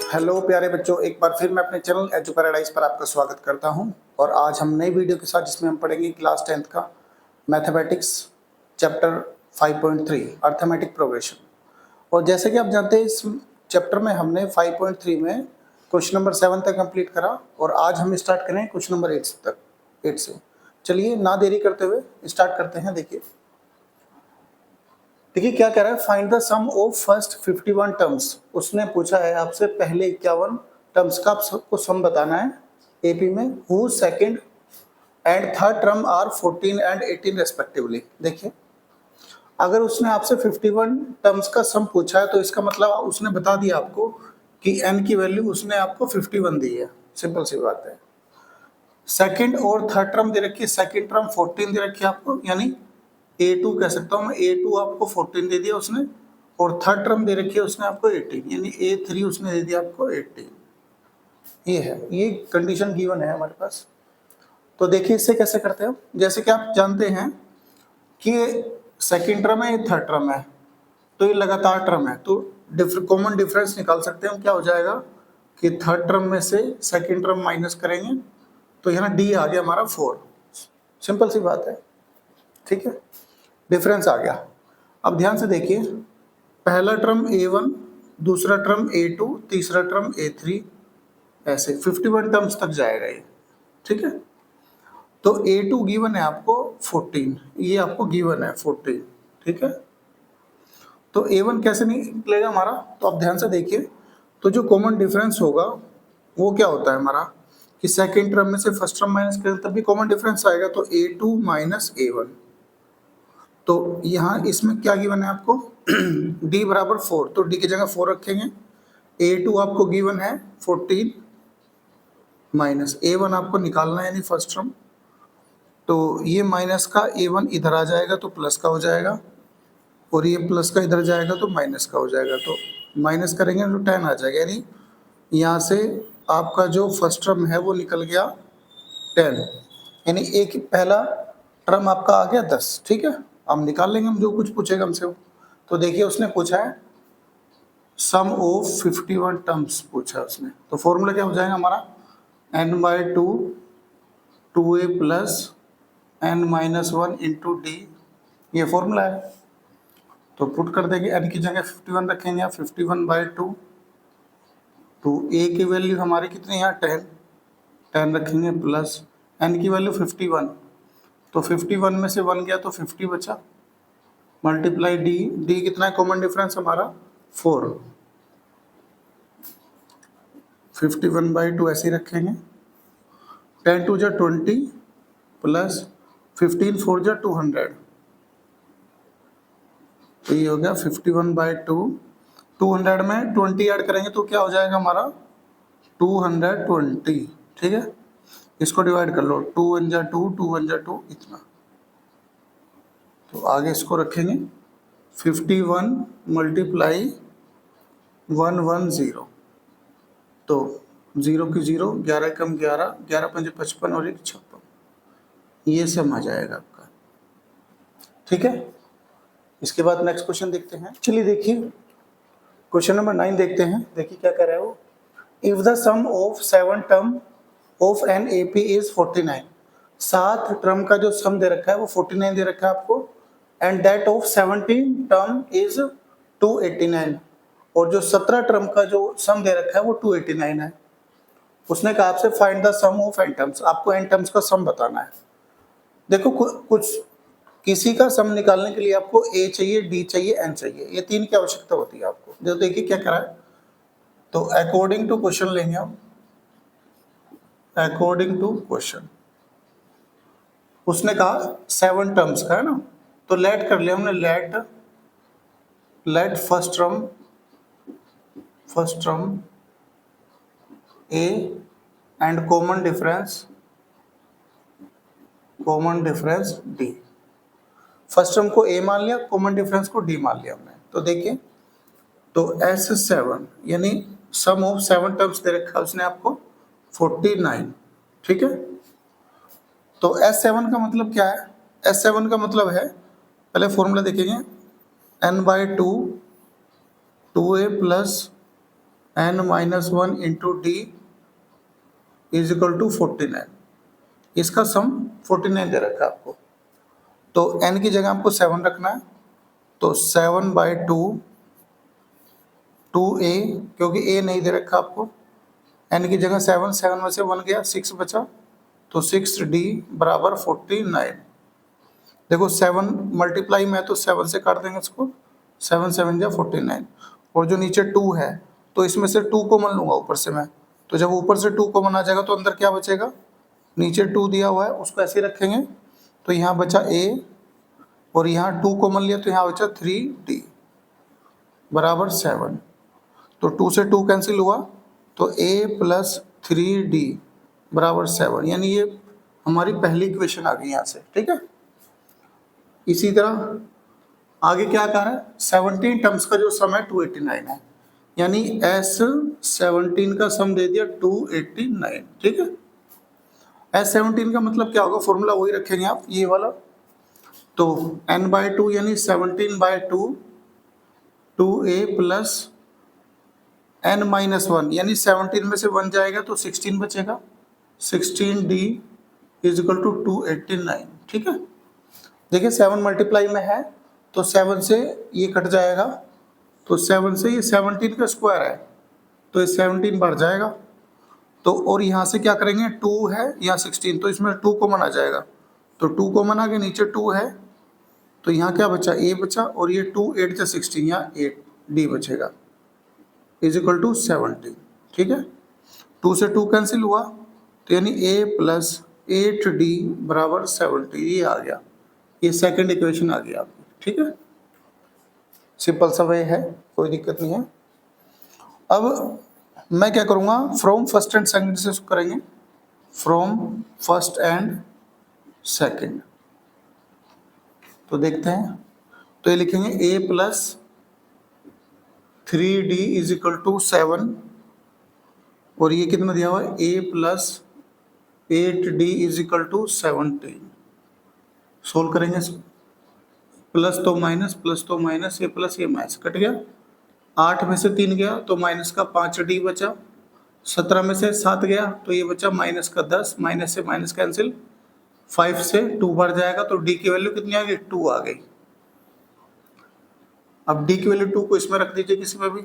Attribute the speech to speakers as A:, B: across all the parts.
A: Hello प्यारे बच्चों, एक बार फिर मैं अपने चैनल एजू पैराडाइज पर आपका स्वागत करता हूं। और आज हम नई वीडियो के साथ जिसमें हम पढ़ेंगे क्लास 10th का मैथमेटिक्स चैप्टर 5.3 अर्थमेटिक प्रोग्रेशन। और जैसे कि आप जानते हैं, इस चैप्टर में हमने 5.3 में क्वेश्चन नंबर 7 तक कंप्लीट करा और आज हम स्टार्ट करें क्वेश्चन नंबर 8 तक। 8 से चलिए ना देरी करते हुए स्टार्ट करते हैं। देखिए क्या कह रहा है, find the sum of first 51 terms. उसने पूछा है आपसे पहले 51 टर्म्स का आपको सम बताना है एपी में। Who second and third term are 14 and 18 respectively. देखिए अगर उसने आपसे 51 टर्म्स का सम पूछा है तो इसका मतलब उसने बता दिया आपको कि n की वैल्यू उसने आपको 51 दी है। सिंपल सी बात है। सेकंड और थर्ड टर्म दे रखी है, सेकंड टर्म 14 दे रखी है आपको, यानी A2 कह सकता हूँ मैं। A2 आपको 14 दे दिया उसने, और थर्ड टर्म दे रखी है उसने आपको 18, यानी A3 उसने दे दिया आपको 18। ये है, ये कंडीशन गिवन है हमारे पास। तो देखिए इससे कैसे करते हैं। जैसे कि आप जानते हैं कि सेकंड टर्म है, ये थर्ड टर्म है, तो ये लगातार टर्म है, तो कॉमन डिफरेंस निकाल सकते हैं हम। क्या हो जाएगा कि थर्ड टर्म में से सेकंड टर्म माइनस करेंगे तो यहाँ D आ गया हमारा 4। सिंपल सी बात है, ठीक है, डिफरेंस आ गया। अब ध्यान से देखिए, पहला टर्म A1, दूसरा टर्म A2, तीसरा टर्म A3, ऐसे 51 टर्म्स तक जाएगा ये, ठीक है। तो A2 गिवन है आपको 14, ये आपको गिवन है 14, ठीक है। तो A1 कैसे निकलेगा हमारा, तो आप ध्यान से देखिए। तो जो कॉमन डिफरेंस होगा वो क्या होता है हमारा कि सेकेंड टर्म में से फर्स्ट टर्म माइनस करें तब भी कॉमन डिफरेंस आएगा, तो A2 माइनस A1। तो यहाँ इसमें क्या गिवन है आपको D बराबर 4, तो D की जगह 4 रखेंगे। A2 आपको गिवन है 14 माइनस A1 आपको निकालना है, यानी फर्स्ट टर्म। तो ये माइनस का A1 इधर आ जाएगा तो प्लस का हो जाएगा, और ये प्लस का इधर जाएगा तो माइनस का हो जाएगा। तो माइनस करेंगे तो 10 आ जाएगा, यानी यहाँ से आपका जो फर्स्ट टर्म है वो निकल गया 10, यानी एक पहला टर्म आपका आ गया 10, ठीक है। हम निकाल लेंगे, हम जो कुछ पूछेगा हमसे वो। तो देखिए उसने पूछा है सम ऑफ 51 टर्म्स पूछा उसने, तो फॉर्मूला क्या हो जाएगा हमारा n/2 2a plus n-1 into d, ये फॉर्मूला है। तो पुट कर देंगे, n की जगह 51 रखेंगे, 51/2, तो a की वैल्यू हमारी कितनी है, 10 रखेंगे, प्लस n की वैल्यू 51, तो 51 में से 1 गया तो 50 बचा, मल्टीप्लाई d कितना है कॉमन डिफरेंस हमारा 4, 51/2 ऐसे ही रखेंगे, 10 2 जा 20 प्लस 15 4 जा 200, तो ये हो गया 51/2। 200 में 20 ऐड करेंगे तो क्या हो जाएगा हमारा 220, ठीक है। इसको डिवाइड कर लो, 2 1 जा 2, 2 1 जा 2, इतना। तो आगे इसको रखेंगे 51 मल्टीप्लाई 110, तो 0 की 0, 11 कम 11, 11 पंजे 55 और 1 56, ये सम आ जाएगा आपका, ठीक है। इसके बाद नेक्स्ट क्वेश्चन देखते हैं। चलिए देखिए क्वेश्चन नंबर 9 देखते हैं। देखिए क्या कर रहा है वो, if the sum of 7 term of an AP is 49, 7 term का जो सम दे रखा है वो 49 दे रखा है आपको, and that of 17 term is 289, और जो 17 टर्म का जो सम दे रखा है वो 289 है। उसने कहा आपसे find the sum of n terms, आपको एन टर्म्स का सम बताना है। देखो कुछ किसी का सम निकालने के लिए आपको ए चाहिए, डी चाहिए, एन चाहिए, ये 3 की आवश्यकता होती है आपको। जो देखिए क्या करा है, तो अकॉर्डिंग टू क्वेश्चन लेंगे हम, अकॉर्डिंग टू क्वेश्चन उसने कहा 7 टर्म्स का है ना, तो लेट कर लिया हमने, let first term A and common difference D. First term को ए मान लिया, कॉमन डिफरेंस को डी मान लिया हमने। तो देखिए, तो S7 यानी सम ऑफ 7 टर्म्स दे रखा है उसने आपको 49, ठीक है। तो S7 का मतलब क्या है, S7 का मतलब है, पहले फॉर्मूला देखेंगे, n/2 2a plus n minus one into d is equal to 49। इसका सम 49 दे रखा है आपको, तो n की जगह आपको 7 रखना है, तो 7/2 2a, क्योंकि a नहीं दे रखा आपको, n की जगह 7, 7 में से 1 गया 6 बचा, तो 6d बराबर 49। देखो 7 मल्टीप्लाई में तो 7 से काट देंगे इसको, 7 7 जा 49, और जो नीचे 2 है तो इसमें से 2 कॉमन लूँगा ऊपर से मैं, तो जब ऊपर से 2 कॉमन आ जाएगा तो अंदर क्या बचेगा, नीचे 2 दिया हुआ है उसको ऐसे ही रखेंगे, तो यहाँ बचा a, और यहाँ 2 कॉमन लिया तो यहाँ बचा 3d बराबर 7, तो 2 से 2 कैंसिल हुआ, तो a प्लस 3d बराबर 7, यानी ये हमारी पहली इक्वेशन आ गई यहाँ से। ठीक है, इसी तरह आगे क्या कह रहा है, 17 टर्म्स का जो सम है 289 है, यानी S17 का सम दे दिया 289। ठीक है, S17 का मतलब क्या होगा, फॉर्मूला वही रखेंगे आप, ये वाला, तो n/2 यानी 17/2 2a प्लस n माइनस 1, यानी 17 में से 1 जाएगा तो 16 बचेगा, 16d इज इक्वल टू 289। ठीक है, देखिए 7 मल्टीप्लाई में है तो 7 से ये कट जाएगा, तो 7 से ये 17 का स्क्वायर है, तो ये 17 बढ़ जाएगा, तो और यहाँ से क्या करेंगे, 2 है यहाँ 16, तो इसमें 2 कॉमन आ जाएगा, तो 2 कॉमन आ गया, नीचे 2 है, तो यहाँ क्या बचा, a बचा, और ये 2 8 से 16, यहाँ 8d बचेगा इज इक्वल टू 70। ठीक है, 2 से 2 कैंसिल हुआ, तो यानी a प्लस 8d बराबर 70, ये आ गया, ये सेकंड इक्वेशन आ गई आपकी। ठीक है, सिंपल सा वे है, कोई दिक्कत नहीं है। अब मैं क्या करूँगा, फ्रॉम फर्स्ट एंड सेकंड से करेंगे, फ्रॉम फर्स्ट एंड सेकंड, तो देखते हैं, तो ये लिखेंगे a plus 3d is equal to 7, और ये कितना दिया हुआ है, a plus 8d is equal to 17। Solve करेंगे इसको, प्लस तो माइनस, ये प्लस ये माइनस, कट गया, 8 में से 3 गया तो माइनस का 5d बचा, 17 में से 7 गया तो ये बचा माइनस का 10, माइनस से माइनस कैंसिल, 5 से 2 बढ़ जाएगा, तो d की वैल्यू कितनी आ गई, 2 आ गई। अब d की वैल्यू 2 को इसमें रख दीजिए किसी में भी,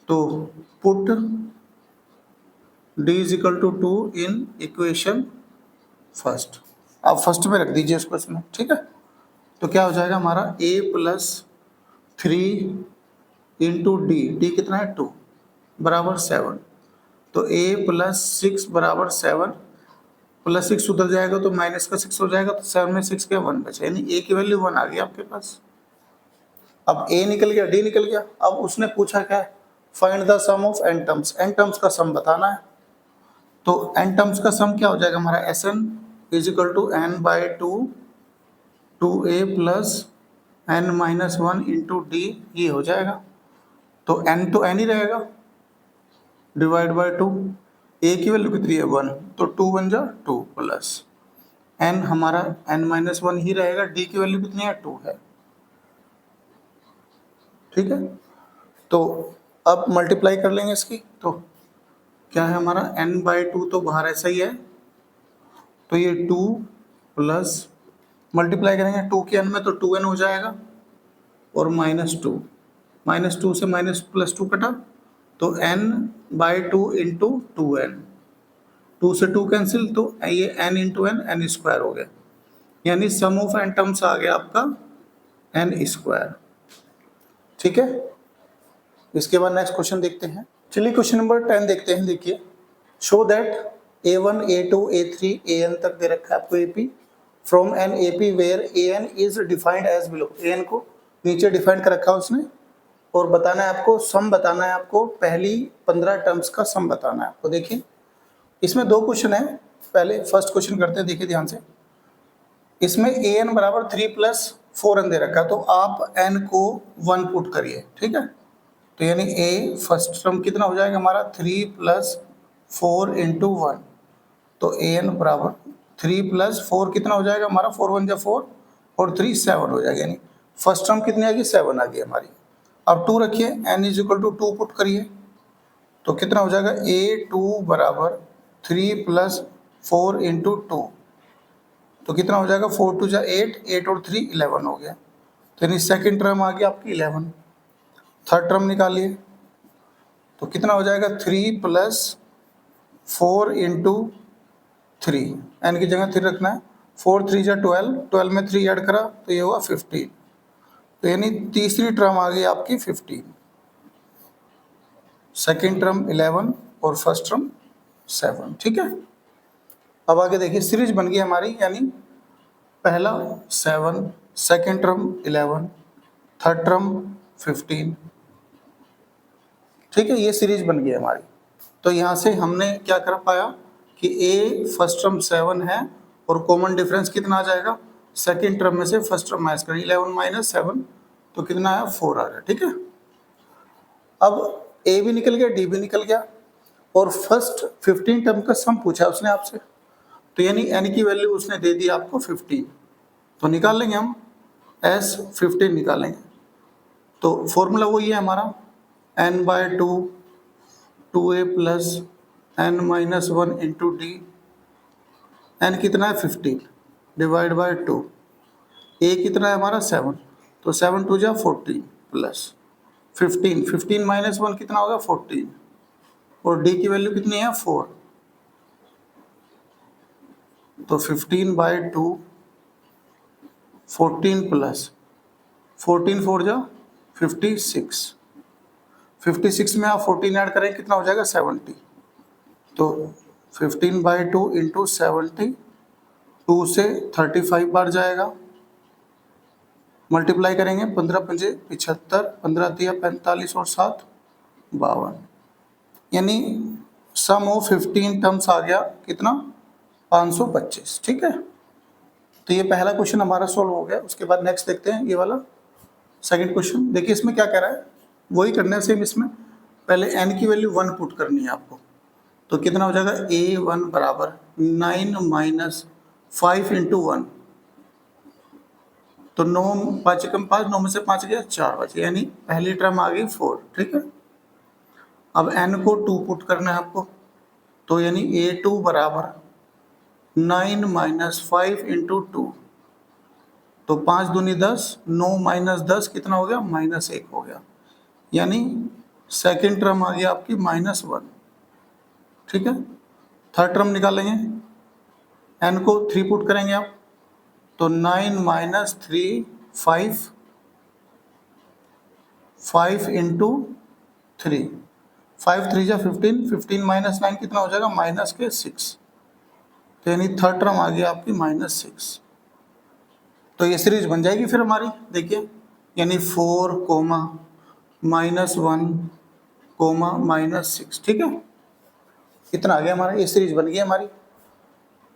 A: तो put d is equal to 2 in equation first, आप फर्स्ट में रख दीजिए इसको इसमें। ठीक है, तो क्या हो जाएगा हमारा a प्लस 3 इंटू डी कितना है 2 बराबर 7, तो a प्लस 6 बराबर 7, प्लस 6 उधर जाएगा तो माइनस का 6 हो जाएगा, तो 7 में 6 के 1 बचा, यानी a की वैल्यू 1 आ गई आपके पास। अब a निकल गया, d निकल गया, अब उसने पूछा क्या है, find the sum of n terms, n terms का सम बताना है, तो n टर्म्स का सम क्या हो जाएगा हमारा, Sn is equal to n/2 2a plus n minus 1 into d, ये हो जाएगा, तो n तो n ही रहेगा, डिवाइड बाय 2, a की वैल्यू कितनी है 1, तो 2 बन जा 2 प्लस n हमारा n माइनस 1 ही रहेगा, d की वैल्यू कितनी है 2 है। ठीक है, तो अब मल्टीप्लाई कर लेंगे इसकी, तो क्या है हमारा n/2 तो बाहर ऐसा ही है, तो ये 2 प्लस मल्टीप्लाई करेंगे 2 के n में तो 2n हो जाएगा, और -2 से माइनस प्लस 2 कटा, तो n/2 इंटू 2n, 2 से 2 कैंसिल, तो ये n इंटू n स्क्वायर हो गया, यानी सम ऑफ n टर्म्स आ गया आपका n स्क्वायर। ठीक है, इसके बाद नेक्स्ट क्वेश्चन देखते हैं। चलिए क्वेश्चन नंबर 10 देखते हैं। देखिए, show that a1 a2 a3 an तक दे रखा है आपको AP, from an AP where an is defined as below, an को नीचे डिफाइंड कर रखा है उसने, और बताना है आपको, सम बताना है आपको, पहली 15 टर्म्स का सम बताना है आपको। देखिए, इसमें 2 क्वेश्चन है, पहले फर्स्ट क्वेश्चन करते हैं, देखिए ध्यान से। इसमें an बराबर 3 प्लस 4n दे रखा है, तो आप n को 1 पुट करिए। ठीक है, तो यानी a फर्स्ट टर्म कितना हो जाएगा हमारा 3 प्लस 4 इंटू 1, तो an बराबर 3 प्लस 4 कितना हो जाएगा हमारा, 4 1 जा 4 और 3 7 हो जाएगा, यानी फर्स्ट टर्म कितनी आ गई 7 आ गई हमारी। अब 2 रखिए, n is equal to 2 put करिए, तो कितना हो जाएगा, A2 बराबर 3 + 4 × 2, तो कितना हो जाएगा, 4 × 2 = 8, 8 और 3 11 हो गया। तो यानी सेकेंड टर्म आ गई आपकी 11। थर्ड टर्म निकालिए, तो कितना हो जाएगा, 3 + 4 × 3, n की जगह 3 रखना है। 4 × 3 = 12, 12 में 3 ऐड करा तो ये हुआ 15। तो यानी तीसरी टर्म आ गई आपकी 15, सेकेंड टर्म 11 और फर्स्ट टर्म 7। ठीक है, अब आगे देखिए सीरीज बन गई हमारी, यानी पहला 7, सेकेंड टर्म 11, थर्ड टर्म 15। ठीक है, ये सीरीज बन गई हमारी। तो यहाँ से हमने क्या कर पाया कि ए फर्स्ट टर्म 7 है और कॉमन डिफरेंस कितना आ जाएगा, सेकेंड टर्म में से फर्स्ट टर्म माइनस करें, 11 - 7 तो कितना आया, 4 आ रहा है। ठीक है, अब ए भी निकल गया, डी भी निकल गया, और फर्स्ट 15 टर्म का सम पूछा उसने आपसे, तो यानी n की वैल्यू उसने दे दी आपको 15, तो निकाल लेंगे हम s 15 निकालेंगे। तो फॉर्मूला वही है हमारा, n/2 2a + n - 1 × d, n कितना है 15 / 2, a कितना है हमारा 7, तो 7 × 2 = 14 + 15, 15 - 1 कितना होगा 14, और d की वैल्यू कितनी है 4, तो 15/2 14 + 14 4 = 56, 56 में आप 14 ऐड करें कितना हो जाएगा 70, तो 15/2 × 70, 2 से 35 बार जाएगा, मल्टीप्लाई करेंगे, 15 × 5 = 75, 15 × 3 = 45 और 7 52, यानी सम ऑफ 15 टर्म्स आ गया कितना 525। ठीक है, तो ये पहला क्वेश्चन हमारा सॉल्व हो गया। उसके बाद नेक्स्ट देखते हैं ये वाला सेकंड क्वेश्चन। देखिए इसमें क्या कह रहा है, वही करना है सेम। इसमें पहले n की वैल्यू 1 पुट करनी है आपको, तो कितना हो जाएगा, a1 बराबर 9 - 5 × 1, तो 9 5 × 5, 9 में से 5 गया 4 बचे, यानी पहली टर्म आ गई 4। ठीक है, अब n को 2 पुट करना है आपको, तो यानी a2 बराबर 9 - 5 × 2, तो 5 दूनी 10, 9 - 10 कितना हो गया, -1 हो गया, यानी सेकेंड टर्म आ गया आपकी -1। ठीक है, थर्ड टर्म निकालेंगे, n को 3 पुट करेंगे आप, तो 9 - 3 5, 5 × 3, 5 × 3 = 15, 15 - 9 कितना हो जाएगा, -6, तो यानी थर्ड टर्म आ गया आपकी -6। तो ये सीरीज बन जाएगी फिर हमारी, देखिए यानी 4, -1, -6। ठीक है, इतना आ गया हमारा, ये सीरीज बन गई हमारी।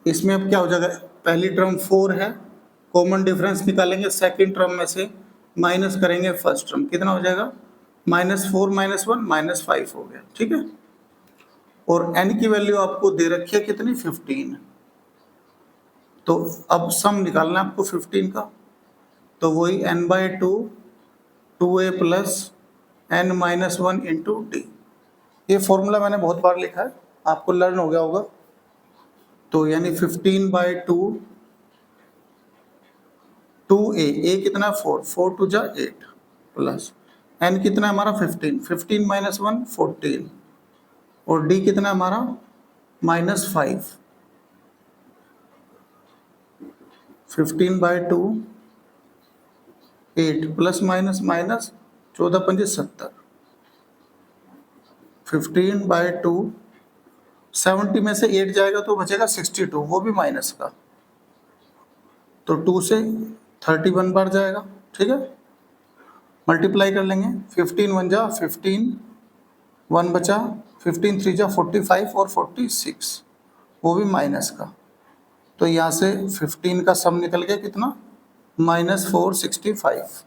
A: इसमें अब क्या हो जाएगा, पहली टर्म 4 है, कॉमन डिफरेंस निकालेंगे, सेकेंड टर्म में से माइनस करेंगे फर्स्ट टर्म, कितना हो जाएगा, -4 - 1 -5 हो गया। ठीक है, और n की वैल्यू आपको दे रखी है कितनी 15, तो अब सम निकालना है आपको 15 का, तो वही n/2 2a + n - 1 × d। ये फॉर्मूला मैंने बहुत बार लिखा है, आपको लर्न हो गया होगा। तो यानी 15/2 2a कितना 4, 4 × 2 = 8 प्लस n कितना है हमारा 15, 15 - 1 14, और d कितना हमारा -5, 15/2 8 प्लस माइनस माइनस 14 × 5 = 70, 15/2 70 में से 8 जाएगा तो बचेगा 62, वो भी माइनस का, तो 2 से 31 बार जाएगा। ठीक है, मल्टीप्लाई कर लेंगे, 15 × 1 = 15, 1 बचा, 15 × 3 = 45 और 46, वो भी माइनस का, तो यहाँ से 15 का सम निकल गया कितना, -465।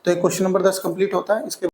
A: तो एक क्वेश्चन नंबर 10 कंप्लीट होता है। इसके